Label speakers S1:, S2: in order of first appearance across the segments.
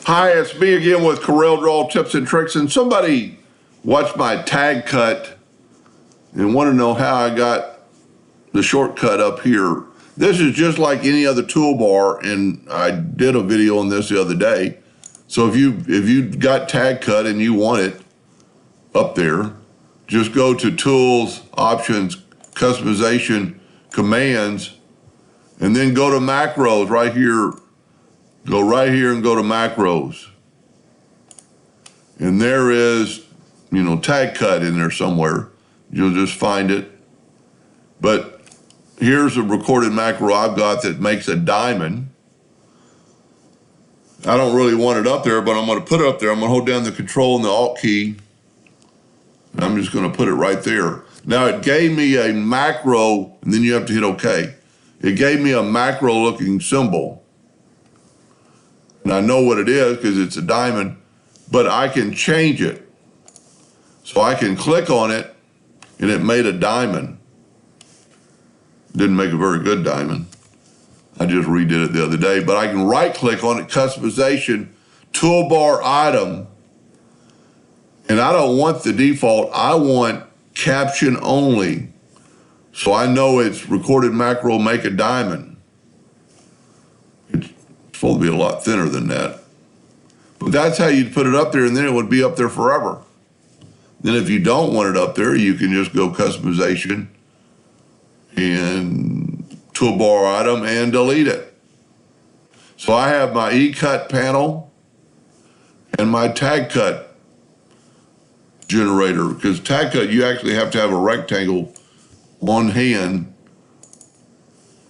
S1: Hi, it's me again with Corel Draw Tips and Tricks, and somebody watched my tag cut and want to know how I got the shortcut up here. This is just like any other toolbar, and I did a video on this the other day. So if you got tag cut and you want it up there, just go to Tools, Options, Customization, Commands, and then go to Macros right here. Go right here and go to Macros. And there is, tag cut in there somewhere. You'll just find it. But here's a recorded macro I've got that makes a diamond. I don't really want it up there, but I'm going to put it up there. I'm going to hold down the Control and the Alt key. And I'm just going to put it right there. Now it gave me a macro, and then you have to hit OK. It gave me a macro looking symbol. And I know what it is because it's a diamond, but I can change it. So I can click on it and it made a diamond. Didn't make a very good diamond. I just redid it the other day, but I can right click on it, customization, toolbar item. And I don't want the default, I want caption only. So I know it's recorded macro, make a diamond. It's supposed to be a lot thinner than that. But that's how you'd put it up there, and then it would be up there forever. Then if you don't want it up there, you can just go customization and toolbar item and delete it. So I have my E-cut panel and my tag cut generator, because tag cut, you actually have to have a rectangle on hand,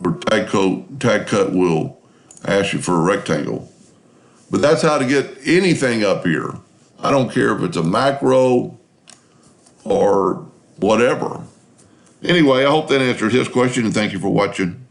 S1: or tag cut will ask you for a rectangle. But that's how to get anything up here. I don't care if it's a macro or whatever. Anyway, I hope that answers his question, and thank you for watching.